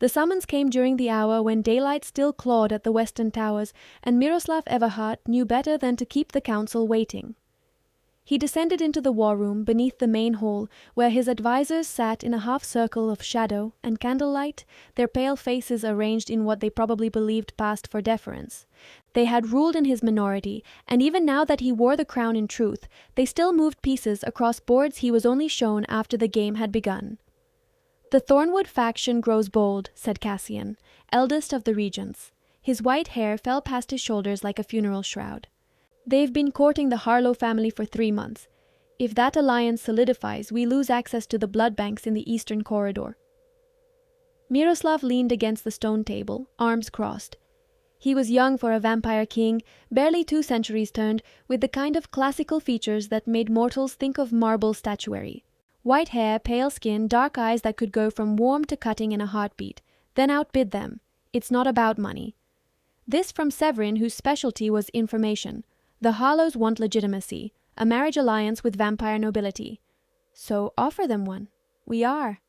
The summons came during the hour when daylight still clawed at the western towers, and Miroslav Everhart knew better than to keep the council waiting. He descended into the war room beneath the main hall, where his advisers sat in a half-circle of shadow and candlelight, their pale faces arranged in what they probably believed passed for deference. They had ruled in his minority, and even now that he wore the crown in truth, they still moved pieces across boards he was only shown after the game had begun. "The Thornwood faction grows bold," said Cassian, eldest of the regents. His white hair fell past his shoulders like a funeral shroud. "They've been courting the Harlow family for 3 months. If that alliance solidifies, we lose access to the blood banks in the eastern corridor." Miroslav leaned against the stone table, arms crossed. He was young for a vampire king, barely 2 centuries turned, with the kind of classical features that made mortals think of marble statuary. White hair, pale skin, dark eyes that could go from warm to cutting in a heartbeat. Then outbid them. It's not about money. This from Severin, whose specialty was information. The Harlows want legitimacy, a marriage alliance with vampire nobility. So offer them one. We are.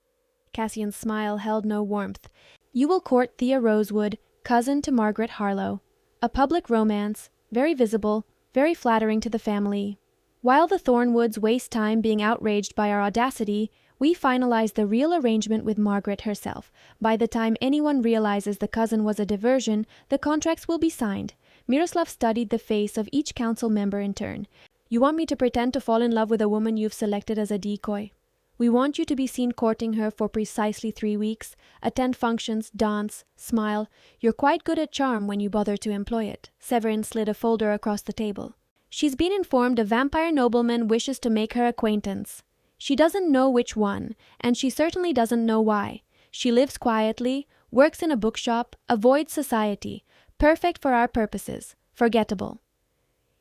Cassian's smile held no warmth. You will court Thea Rosewood, cousin to Margaret Harlow. A public romance, very visible, very flattering to the family. While the Thornwoods waste time being outraged by our audacity, we finalize the real arrangement with Margaret herself. By the time anyone realizes the cousin was a diversion, the contracts will be signed. Miroslav studied the face of each council member in turn. "You want me to pretend to fall in love with a woman you've selected as a decoy? We want you to be seen courting her for precisely 3 weeks, attend functions, dance, smile. You're quite good at charm when you bother to employ it." Severin slid a folder across the table. "She's been informed a vampire nobleman wishes to make her acquaintance. She doesn't know which one, and she certainly doesn't know why. She lives quietly, works in a bookshop, avoids society. Perfect for our purposes. Forgettable."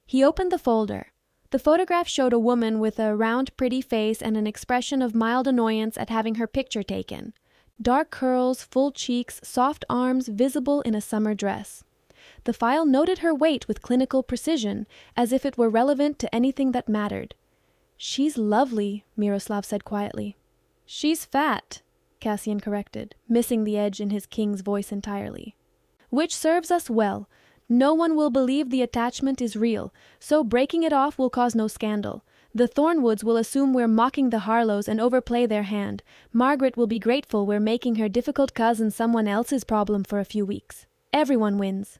He opened the folder. The photograph showed a woman with a round, pretty face and an expression of mild annoyance at having her picture taken. Dark curls, full cheeks, soft arms, visible in a summer dress. The file noted her weight with clinical precision, as if it were relevant to anything that mattered. "She's lovely," Miroslav said quietly. "She's fat," Cassian corrected, missing the edge in his king's voice entirely. "Which serves us well. No one will believe the attachment is real, so breaking it off will cause no scandal. The Thornwoods will assume we're mocking the Harlows and overplay their hand. Margaret will be grateful we're making her difficult cousin someone else's problem for a few weeks. Everyone wins."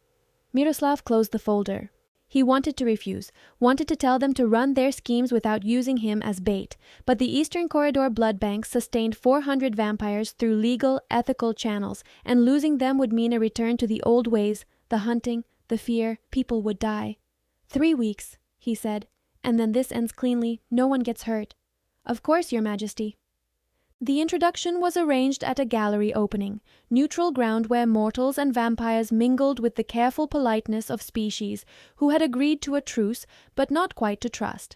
Miroslav closed the folder. He wanted to refuse, wanted to tell them to run their schemes without using him as bait, but the Eastern Corridor blood banks sustained 400 vampires through legal, ethical channels, and losing them would mean a return to the old ways, the hunting, the fear, people would die. 3 weeks, he said, and then this ends cleanly, no one gets hurt. "Of course, Your Majesty." The introduction was arranged at a gallery opening, neutral ground where mortals and vampires mingled with the careful politeness of species who had agreed to a truce but not quite to trust.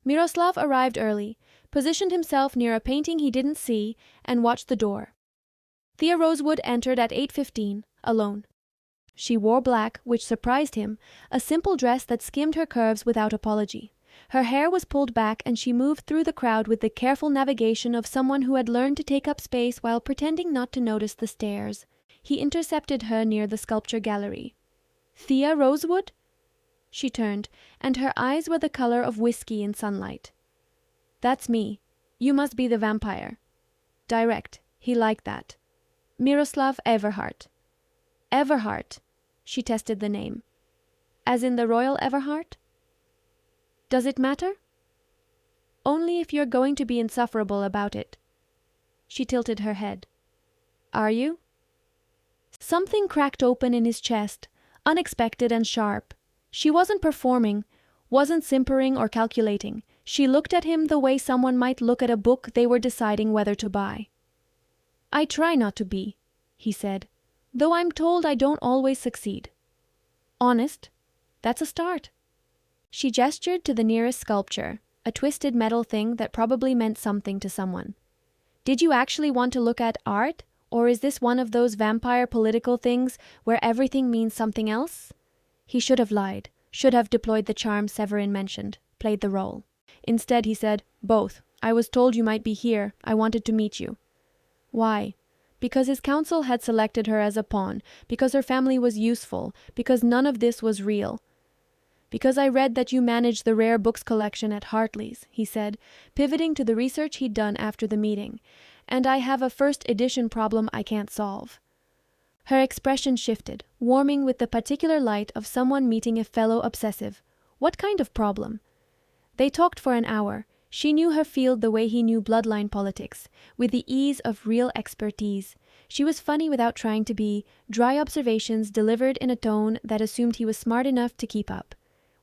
Miroslav arrived early, positioned himself near a painting he didn't see, and watched the door. Thea Rosewood entered at 8:15, alone. She wore black, which surprised him, a simple dress that skimmed her curves without apology. Her hair was pulled back and she moved through the crowd with the careful navigation of someone who had learned to take up space while pretending not to notice the stairs. He intercepted her near the sculpture gallery. "Thea Rosewood?" She turned, and her eyes were the color of whiskey in sunlight. "That's me. You must be the vampire." Direct. He liked that. "Miroslav Everhart." "Everhart." She tested the name. "As in the Royal Everhart?" "Does it matter?" "Only if you're going to be insufferable about it." She tilted her head. "Are you?" Something cracked open in his chest, unexpected and sharp. She wasn't performing, wasn't simpering or calculating. She looked at him the way someone might look at a book they were deciding whether to buy. "I try not to be," he said, "though I'm told I don't always succeed." "Honest? That's a start." She gestured to the nearest sculpture, a twisted metal thing that probably meant something to someone. "Did you actually want to look at art, or is this one of those vampire political things where everything means something else?" He should have lied, should have deployed the charm Severin mentioned, played the role. Instead he said, "Both. I was told you might be here. I wanted to meet you." "Why?" because his council had selected her as a pawn, because her family was useful, because none of this was real. "Because I read that you manage the rare books collection at Hartley's," he said, pivoting to the research he'd done after the meeting, "and I have a first edition problem I can't solve." Her expression shifted, warming with the particular light of someone meeting a fellow obsessive. What kind of problem? They talked for an hour. She knew her field the way he knew bloodline politics, with the ease of real expertise. She was funny without trying to be, dry observations delivered in a tone that assumed he was smart enough to keep up.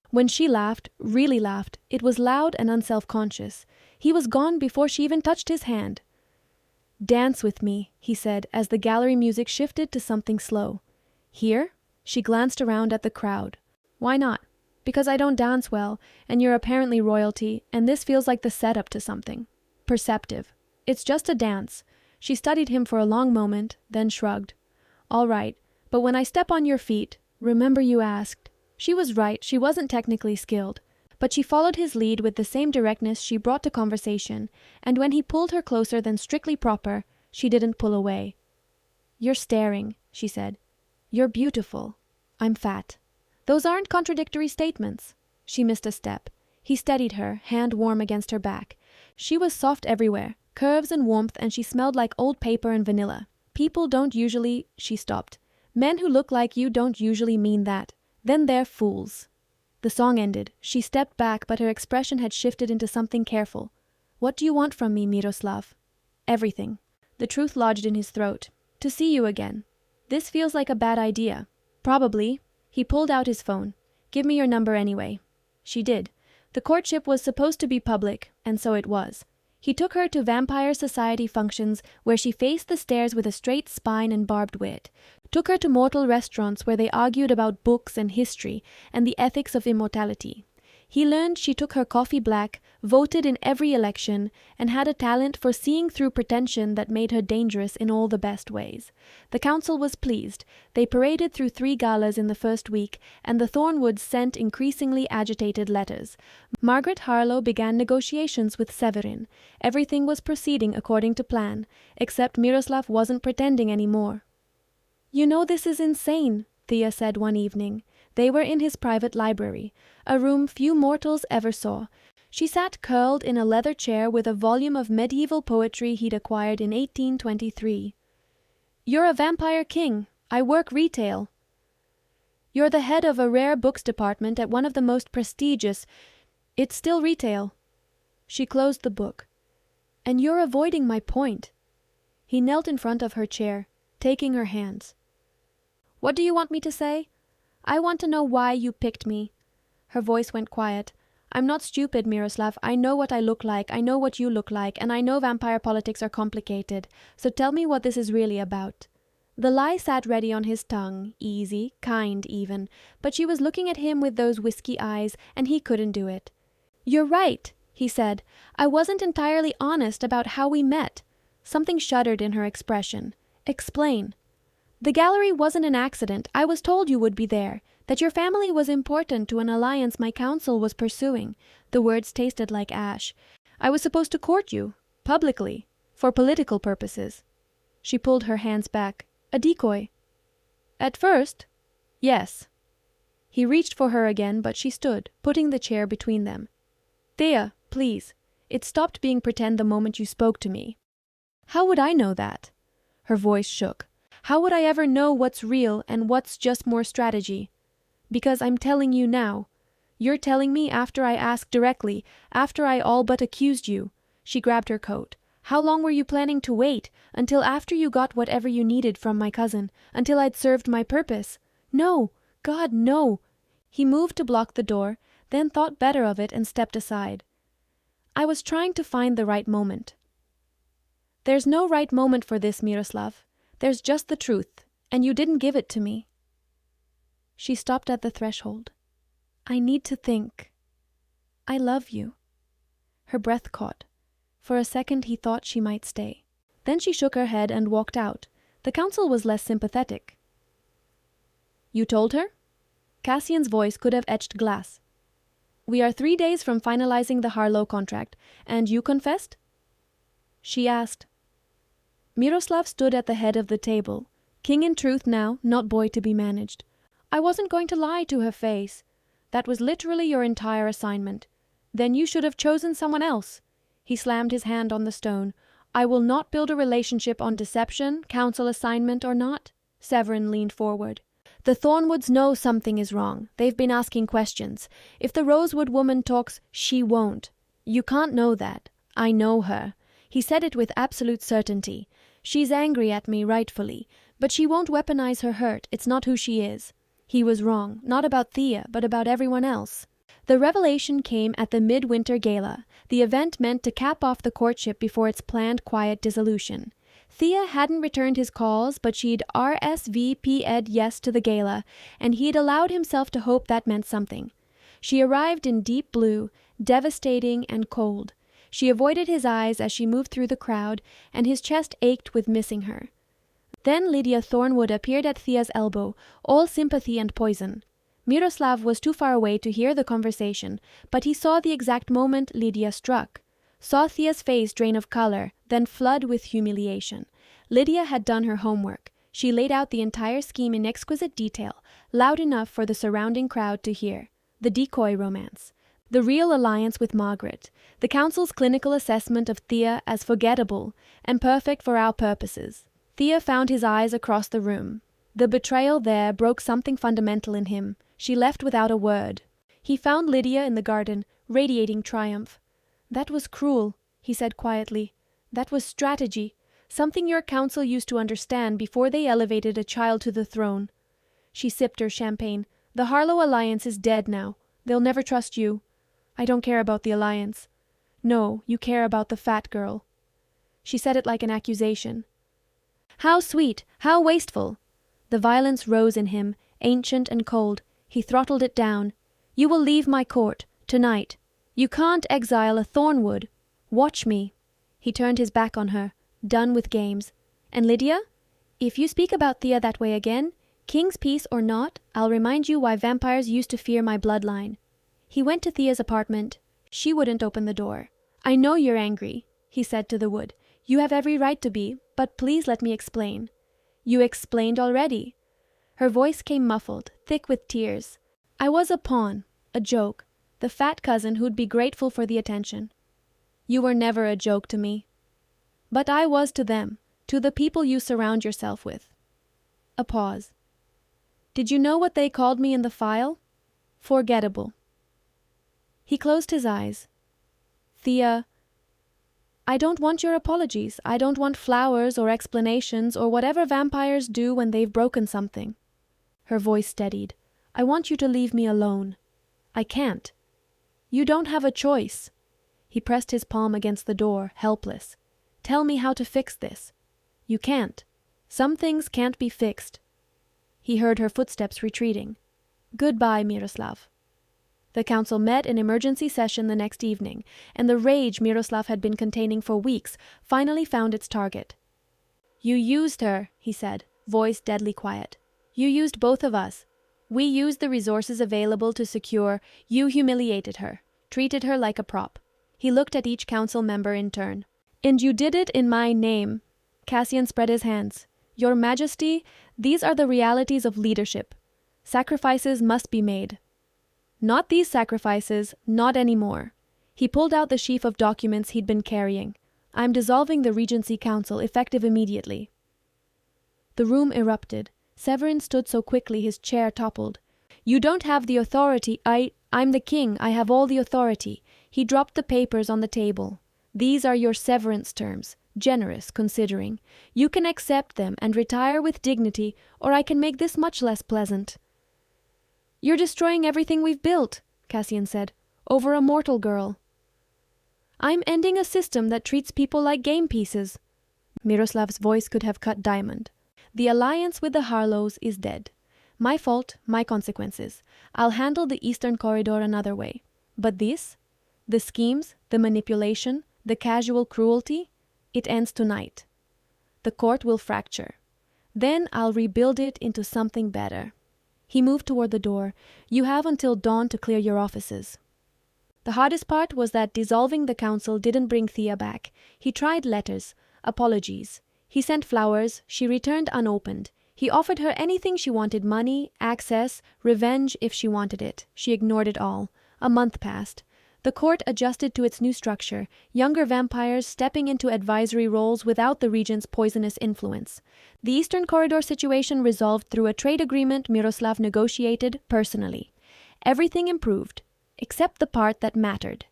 When she laughed, really laughed, it was loud and unself-conscious. He was gone before she even touched his hand. "Dance with me," he said, as the gallery music shifted to something slow. "Here?" She glanced around at the crowd. "Why not?" "Because I don't dance well, and you're apparently royalty, and this feels like the setup to something. Perceptive. It's just a dance." She studied him for a long moment, then shrugged. "All right, but when I step on your feet, remember you asked." She was right, she wasn't technically skilled, but she followed his lead with the same directness she brought to conversation, and when he pulled her closer than strictly proper, she didn't pull away. "You're staring," she said. "You're beautiful. I'm fat. Those aren't contradictory statements." She missed a step. He steadied her, hand warm against her back. She was soft everywhere, curves and warmth, and she smelled like old paper and vanilla. "People don't usually—" She stopped. "Men who look like you don't usually mean that. Then they're fools." The song ended. She stepped back, but her expression had shifted into something careful. "What do you want from me, Miroslav?" "Everything." The truth lodged in his throat. "To see you again. This feels like a bad idea." "Probably." He pulled out his phone. "Give me your number anyway." She did. The courtship was supposed to be public, and so it was. He took her to Vampire Society functions where she faced the stairs with a straight spine and barbed wit. Took her to mortal restaurants where they argued about books and history and the ethics of immortality. He learned she took her coffee black, voted in every election, and had a talent for seeing through pretension that made her dangerous in all the best ways. The council was pleased. They paraded through 3 galas in the first week, and the Thornwoods sent increasingly agitated letters. Margaret Harlow began negotiations with Severin. Everything was proceeding according to plan, except Miroslav wasn't pretending anymore. "You know this is insane," Thea said one evening. They were in his private library, a room few mortals ever saw. She sat curled in a leather chair with a volume of medieval poetry he'd acquired in 1823. "You're a vampire king. I work retail. You're the head of a rare books department at one of the most prestigious. It's still retail." She closed the book. "And you're avoiding my point." He knelt in front of her chair, taking her hands. "What do you want me to say?" "I want to know why you picked me." Her voice went quiet. "I'm not stupid, Miroslav. I know what I look like, I know what you look like, and I know vampire politics are complicated. So tell me what this is really about." The lie sat ready on his tongue, easy, kind even, but she was looking at him with those whiskey eyes, and he couldn't do it. "You're right," he said. "I wasn't entirely honest about how we met." Something shuddered in her expression. "Explain." "The gallery wasn't an accident. I was told you would be there, that your family was important to an alliance my council was pursuing." The words tasted like ash. "I was supposed to court you, publicly, for political purposes." She pulled her hands back. "A decoy." "At first, yes." He reached for her again, but she stood, putting the chair between them. "Thea, please. It stopped being pretend the moment you spoke to me." "How would I know that?" Her voice shook. "How would I ever know what's real and what's just more strategy? Because I'm telling you now. You're telling me after I asked directly, after I all but accused you." She grabbed her coat. "How long were you planning to wait? Until after you got whatever you needed from my cousin? Until I'd served my purpose?" "No! God, no!" He moved to block the door, then thought better of it and stepped aside. "I was trying to find the right moment." "There's no right moment for this, Miroslav. There's just the truth, and you didn't give it to me." She stopped at the threshold. "I need to think. I love you." Her breath caught. For a second he thought she might stay. Then she shook her head and walked out. The council was less sympathetic. "You told her?" Cassian's voice could have etched glass. "We are 3 days from finalizing the Harlow contract, and you confessed?" She asked. Miroslav stood at the head of the table. King in truth now, not boy to be managed. I wasn't going to lie to her face. That was literally your entire assignment. Then you should have chosen someone else. He slammed his hand on the stone. I will not build a relationship on deception, council assignment or not. Severin leaned forward. The Thornwoods know something is wrong. They've been asking questions. If the Rosewood woman talks, she won't. You can't know that. I know her. He said it with absolute certainty. She's angry at me, rightfully, but she won't weaponize her hurt. It's not who she is. He was wrong, not about Thea, but about everyone else. The revelation came at the midwinter gala, the event meant to cap off the courtship before its planned quiet dissolution. Thea hadn't returned his calls, but she'd RSVP'd yes to the gala, and he'd allowed himself to hope that meant something. She arrived in deep blue, devastating and cold. She avoided his eyes as she moved through the crowd, and his chest ached with missing her. Then Lydia Thornwood appeared at Thea's elbow, all sympathy and poison. Miroslav was too far away to hear the conversation, but he saw the exact moment Lydia struck. Saw Thea's face drain of color, then flood with humiliation. Lydia had done her homework. She laid out the entire scheme in exquisite detail, loud enough for the surrounding crowd to hear. The decoy romance. The real alliance with Margaret. The council's clinical assessment of Thea as forgettable and perfect for our purposes. Thea found his eyes across the room. The betrayal there broke something fundamental in him. She left without a word. He found Lydia in the garden, radiating triumph. That was cruel, he said quietly. That was strategy, something your council used to understand before they elevated a child to the throne. She sipped her champagne. The Harlow alliance is dead now. They'll never trust you. I don't care about the alliance. No, you care about the fat girl. She said it like an accusation. How sweet, how wasteful. The violence rose in him, ancient and cold. He throttled it down. You will leave my court, tonight. You can't exile a Thornwood. Watch me. He turned his back on her, done with games. And Lydia? If you speak about Thea that way again, king's peace or not, I'll remind you why vampires used to fear my bloodline. He went to Thea's apartment. She wouldn't open the door. I know you're angry, he said to the wood. You have every right to be, but please let me explain. You explained already. Her voice came muffled, thick with tears. I was a pawn, a joke, the fat cousin who'd be grateful for the attention. You were never a joke to me. But I was to them, to the people you surround yourself with. A pause. Did you know what they called me in the file? Forgettable. He closed his eyes. Thea, I don't want your apologies. I don't want flowers or explanations or whatever vampires do when they've broken something. Her voice steadied. I want you to leave me alone. I can't. You don't have a choice. He pressed his palm against the door, helpless. Tell me how to fix this. You can't. Some things can't be fixed. He heard her footsteps retreating. Goodbye, Miroslav. The council met in emergency session the next evening, and the rage Miroslav had been containing for weeks finally found its target. You used her, he said, voice deadly quiet. You used both of us. We used the resources available to secure. You humiliated her, treated her like a prop. He looked at each council member in turn. And you did it in my name. Cassian spread his hands. Your Majesty, these are the realities of leadership. Sacrifices must be made. Not these sacrifices, not anymore. He pulled out the sheaf of documents he'd been carrying. I'm dissolving the Regency Council, effective immediately. The room erupted. Severin stood so quickly his chair toppled. You don't have the authority. I'm the king. I have all the authority. He dropped the papers on the table. These are your severance terms. Generous, considering. You can accept them and retire with dignity, or I can make this much less pleasant. You're destroying everything we've built, Cassian said, over a mortal girl. I'm ending a system that treats people like game pieces. Miroslav's voice could have cut diamond. The alliance with the Harlows is dead. My fault, my consequences. I'll handle the Eastern Corridor another way. But this? The schemes, the manipulation, the casual cruelty? It ends tonight. The court will fracture. Then I'll rebuild it into something better. He moved toward the door. You have until dawn to clear your offices. The hardest part was that dissolving the council didn't bring Thea back. He tried letters, apologies. He sent flowers, she returned unopened. He offered her anything she wanted: money, access, revenge if she wanted it. She ignored it all. A month passed. The court adjusted to its new structure, younger vampires stepping into advisory roles without the regent's poisonous influence. The Eastern Corridor situation resolved through a trade agreement Miroslav negotiated personally. Everything improved, except the part that mattered.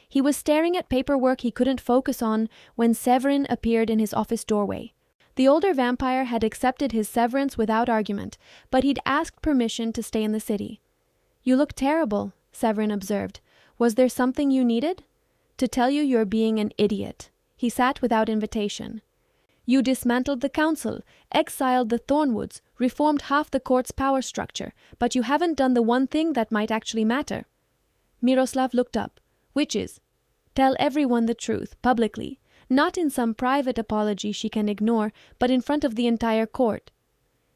He was staring at paperwork he couldn't focus on when Severin appeared in his office doorway. The older vampire had accepted his severance without argument, but he'd asked permission to stay in the city. "You look terrible," Severin observed. "Was there something you needed?" "To tell you you're being an idiot." He sat without invitation. "You dismantled the council, exiled the Thornwoods, reformed half the court's power structure, but you haven't done the one thing that might actually matter." Miroslav looked up. "Which is?" "Tell everyone the truth, publicly. Not in some private apology she can ignore, but in front of the entire court."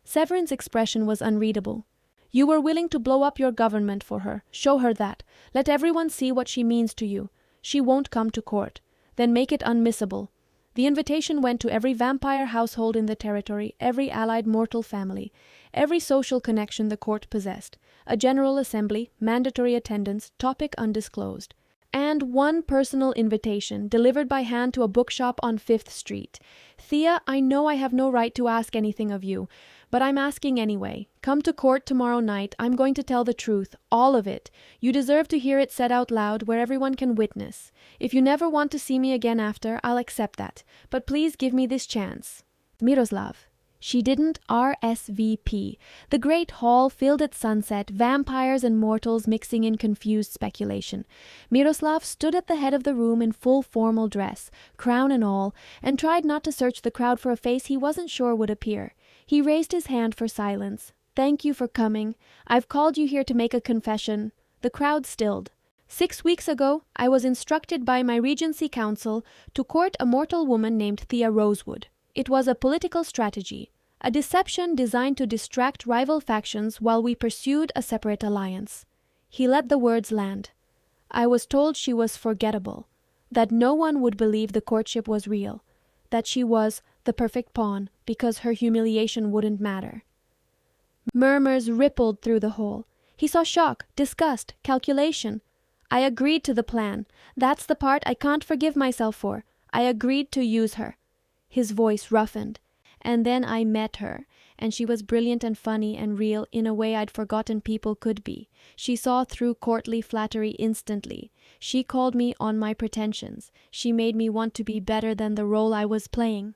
Severin's expression was unreadable. "You were willing to blow up your government for her. Show her that. Let everyone see what she means to you. She won't come to court. Then make it unmissable." The invitation went to every vampire household in the territory, every allied mortal family, every social connection the court possessed. A general assembly, mandatory attendance, topic undisclosed. And one personal invitation, delivered by hand to a bookshop on 5th Street. "Thea, I know I have no right to ask anything of you, but I'm asking anyway. Come to court tomorrow night. I'm going to tell the truth, all of it. You deserve to hear it said out loud where everyone can witness. If you never want to see me again after, I'll accept that. But please give me this chance." Miroslav. She didn't RSVP. The great hall filled at sunset, vampires and mortals mixing in confused speculation. Miroslav stood at the head of the room in full formal dress, crown and all, and tried not to search the crowd for a face he wasn't sure would appear. He raised his hand for silence. "Thank you for coming. I've called you here to make a confession." The crowd stilled. 6 weeks ago, I was instructed by my Regency Council to court a mortal woman named Thea Rosewood. It was a political strategy, a deception designed to distract rival factions while we pursued a separate alliance. He let the words land. I was told she was forgettable, that no one would believe the courtship was real, that she was the perfect pawn because her humiliation wouldn't matter. Murmurs rippled through the hall. He saw shock, disgust, calculation. "I agreed to the plan. That's the part I can't forgive myself for. I agreed to use her." His voice roughened. "And then I met her, and she was brilliant and funny and real in a way I'd forgotten people could be. She saw through courtly flattery instantly. She called me on my pretensions. She made me want to be better than the role I was playing."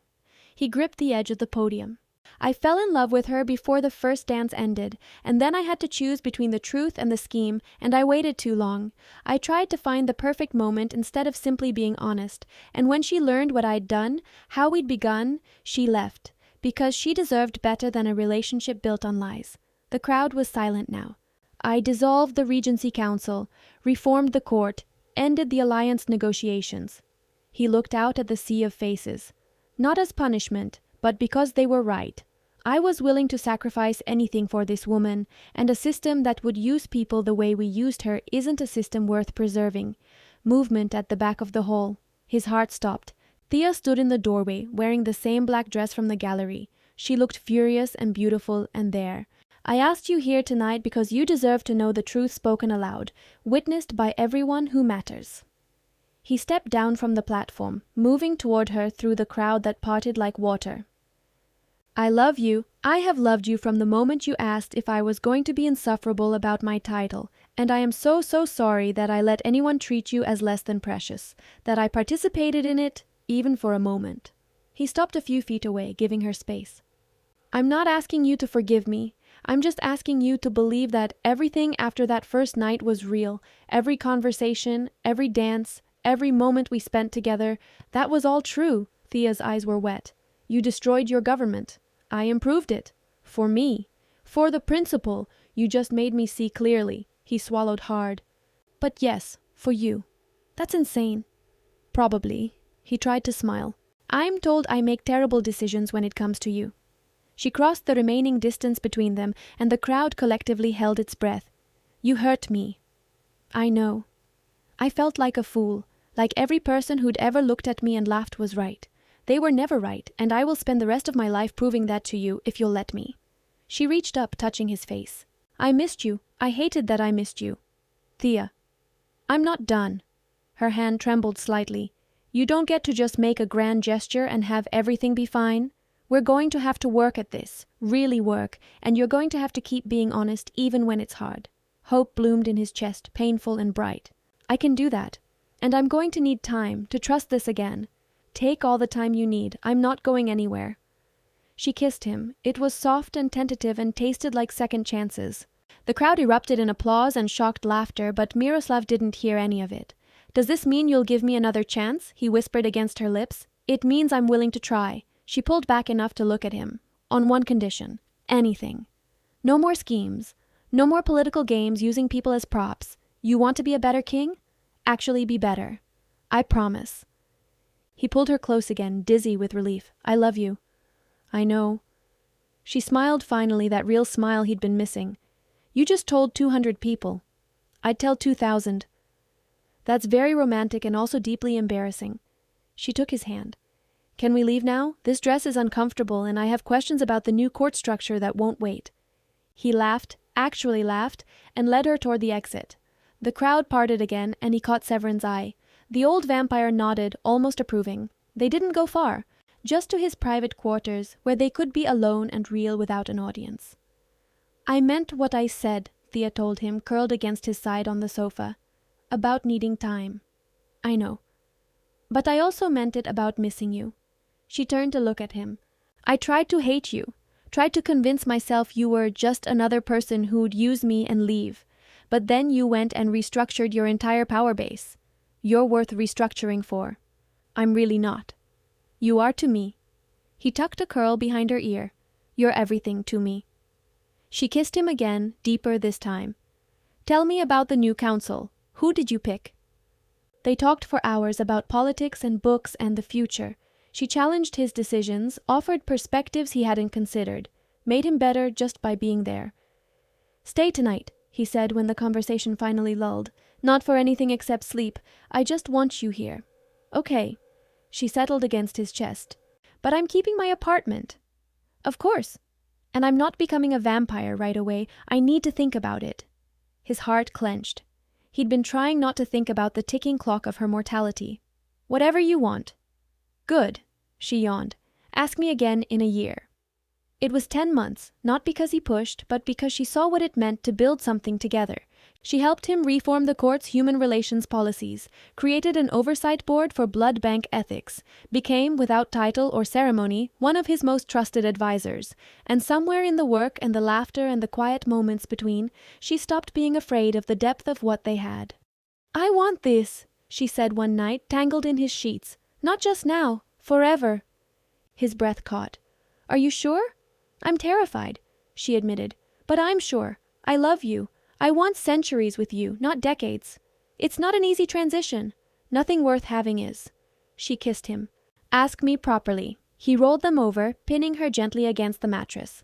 He gripped the edge of the podium. "I fell in love with her before the first dance ended, and then I had to choose between the truth and the scheme, and I waited too long. I tried to find the perfect moment instead of simply being honest, and when she learned what I'd done, how we'd begun, she left, because she deserved better than a relationship built on lies." The crowd was silent now. "I dissolved the Regency Council, reformed the court, ended the alliance negotiations." He looked out at the sea of faces. "Not as punishment, but because they were right. I was willing to sacrifice anything for this woman, and a system that would use people the way we used her isn't a system worth preserving." Movement at the back of the hall. His heart stopped. Thea stood in the doorway, wearing the same black dress from the gallery. She looked furious and beautiful and there. "I asked you here tonight because you deserve to know the truth spoken aloud, witnessed by everyone who matters." He stepped down from the platform, moving toward her through the crowd that parted like water. "I love you. I have loved you from the moment you asked if I was going to be insufferable about my title, and I am so sorry that I let anyone treat you as less than precious, that I participated in it, even for a moment." He stopped a few feet away, giving her space. "I'm not asking you to forgive me. I'm just asking you to believe that everything after that first night was real. Every conversation, every dance, every moment we spent together, that was all true." Thea's eyes were wet. "You destroyed your government. I improved it. For me. For the principle. You just made me see clearly." He swallowed hard. "But yes, for you. That's insane." "Probably." He tried to smile. "I'm told I make terrible decisions when it comes to you." She crossed the remaining distance between them, and the crowd collectively held its breath. "You hurt me." "I know. I felt like a fool, like every person who'd ever looked at me and laughed was right. They were never right, and I will spend the rest of my life proving that to you if you'll let me." She reached up, touching his face. "I missed you. I hated that I missed you." "Thea, I'm not done." Her hand trembled slightly. "You don't get to just make a grand gesture and have everything be fine. We're going to have to work at this, really work, and you're going to have to keep being honest even when it's hard." Hope bloomed in his chest, painful and bright. "I can do that. And I'm going to need time to trust this again. Take all the time you need. I'm not going anywhere." She kissed him. It was soft and tentative and tasted like second chances. The crowd erupted in applause and shocked laughter, but Miroslav didn't hear any of it. "Does this mean you'll give me another chance?" he whispered against her lips. "It means I'm willing to try." She pulled back enough to look at him. "On one condition. Anything. No more schemes. No more political games using people as props. You want to be a better king? Actually be better. I promise." He pulled her close again, dizzy with relief. "I love you." "I know." She smiled finally, that real smile he'd been missing. "You just told 200 people. I'd tell 2,000. That's very romantic and also deeply embarrassing." She took his hand. "Can we leave now? This dress is uncomfortable, and I have questions about the new court structure that won't wait." He laughed, actually laughed, and led her toward the exit. The crowd parted again, and he caught Severin's eye. The old vampire nodded, almost approving. They didn't go far, just to his private quarters, where they could be alone and real without an audience. "I meant what I said," Thea told him, curled against his side on the sofa. "About needing time. I know. But I also meant it about missing you." She turned to look at him. "I tried to hate you, tried to convince myself you were just another person who'd use me and leave. But then you went and restructured your entire power base. You're worth restructuring for. I'm really not. You are to me." He tucked a curl behind her ear. "You're everything to me." She kissed him again, deeper this time. "Tell me about the new council. Who did you pick?" They talked for hours about politics and books and the future. She challenged his decisions, offered perspectives he hadn't considered, made him better just by being there. "Stay tonight," he said when the conversation finally lulled. "Not for anything except sleep. I just want you here." "Okay." She settled against his chest. "But I'm keeping my apartment." "Of course. And I'm not becoming a vampire right away. I need to think about it." His heart clenched. He'd been trying not to think about the ticking clock of her mortality. "Whatever you want." "Good," she yawned. "Ask me again in a year." It was 10 months, not because he pushed, but because she saw what it meant to build something together. She helped him reform the court's human relations policies, created an oversight board for blood bank ethics, became, without title or ceremony, one of his most trusted advisors, and somewhere in the work and the laughter and the quiet moments between, she stopped being afraid of the depth of what they had. "I want this," she said one night, tangled in his sheets. "Not just now, forever." His breath caught. "Are you sure?" "I'm terrified," she admitted. "But I'm sure. I love you. I want centuries with you, not decades. It's not an easy transition. Nothing worth having is." She kissed him. "Ask me properly." He rolled them over, pinning her gently against the mattress.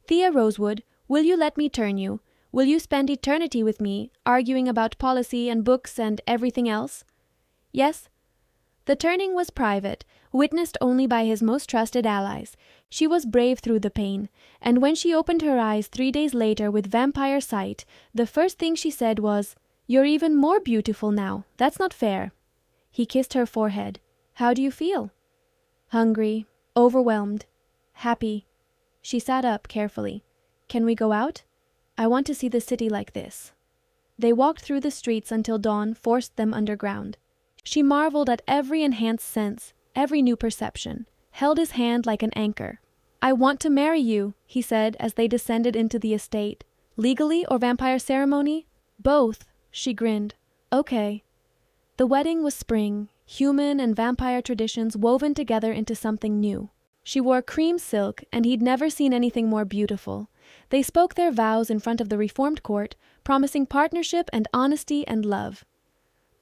"Thea Rosewood, will you let me turn you? Will you spend eternity with me, arguing about policy and books and everything else?" "Yes." The turning was private, witnessed only by his most trusted allies. She was brave through the pain, and when she opened her eyes 3 days later with vampire sight, the first thing she said was, "You're even more beautiful now. That's not fair." He kissed her forehead. "How do you feel?" "Hungry, overwhelmed, happy." She sat up carefully. "Can we go out? I want to see the city like this." They walked through the streets until dawn forced them underground. She marveled at every enhanced sense, every new perception, held his hand like an anchor. "I want to marry you," he said as they descended into the estate. "Legally or vampire ceremony?" "Both," she grinned. "Okay." The wedding was spring, human and vampire traditions woven together into something new. She wore cream silk, and he'd never seen anything more beautiful. They spoke their vows in front of the reformed court, promising partnership and honesty and love.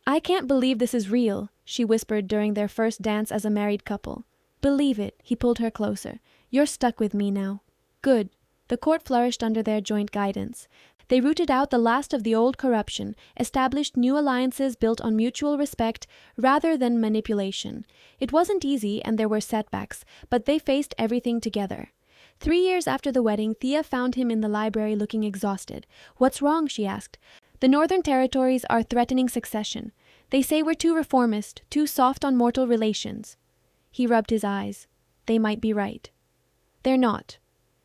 "I can't believe this is real," she whispered during their first dance as a married couple. "Believe it," he pulled her closer. "You're stuck with me now." "Good. The court flourished under their joint guidance. They rooted out the last of the old corruption, established new alliances built on mutual respect rather than manipulation. It wasn't easy, and there were setbacks, but they faced everything together. 3 years after the wedding, Thea found him in the library looking exhausted. "What's wrong?" she asked. "The Northern Territories are threatening succession. They say we're too reformist, too soft on mortal relations." He rubbed his eyes. They might be right. "They're not."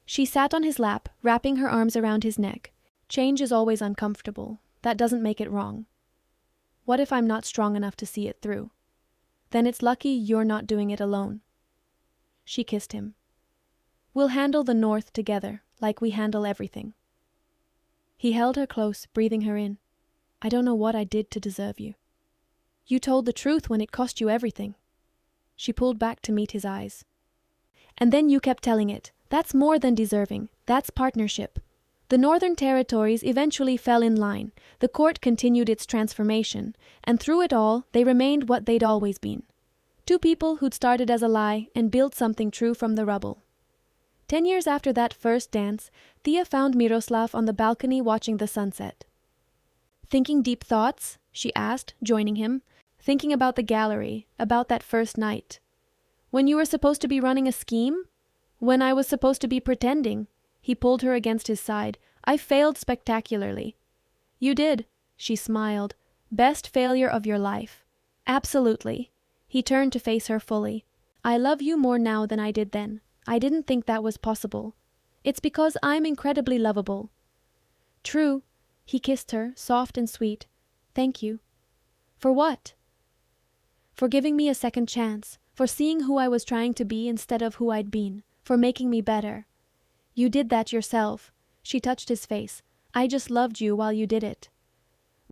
She sat on his lap, wrapping her arms around his neck. "Change is always uncomfortable. That doesn't make it wrong. What if I'm not strong enough to see it through? Then it's lucky you're not doing it alone." She kissed him. "We'll handle the North together, like we handle everything." He held her close, breathing her in. "I don't know what I did to deserve you." "You told the truth when it cost you everything." She pulled back to meet his eyes. "And then you kept telling it. That's more than deserving. That's partnership." The Northern Territories eventually fell in line. The court continued its transformation, and through it all, they remained what they'd always been. Two people who'd started as a lie and built something true from the rubble. 10 years after that first dance, Thea found Miroslav on the balcony watching the sunset. "Thinking deep thoughts?" she asked, joining him. "Thinking about the gallery, about that first night. When you were supposed to be running a scheme? When I was supposed to be pretending?" He pulled her against his side. "I failed spectacularly." "You did," she smiled. "Best failure of your life." "Absolutely." He turned to face her fully. "I love you more now than I did then. I didn't think that was possible. It's because I'm incredibly lovable." "True." He kissed her, soft and sweet. "Thank you." "For what?" "For giving me a second chance. For seeing who I was trying to be instead of who I'd been. For making me better." "You did that yourself." She touched his face. "I just loved you while you did it."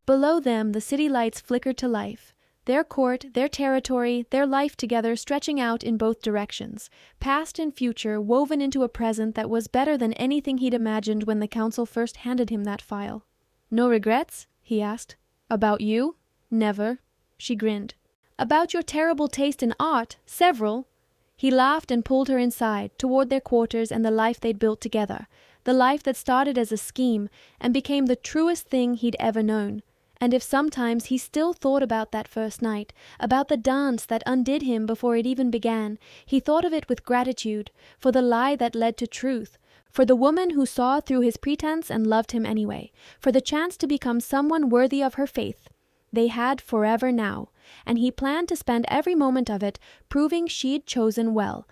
Below them, the city lights flickered to life. Their court, their territory, their life together stretching out in both directions. Past and future woven into a present that was better than anything he'd imagined when the council first handed him that file. "No regrets?" he asked. "About you?" "Never." She grinned. "About your terrible taste in art? Several." He laughed and pulled her inside, toward their quarters and the life they'd built together. The life that started as a scheme and became the truest thing he'd ever known. And if sometimes he still thought about that first night, about the dance that undid him before it even began, he thought of it with gratitude, for the lie that led to truth, for the woman who saw through his pretense and loved him anyway, for the chance to become someone worthy of her faith. They had forever now, and he planned to spend every moment of it proving she'd chosen well,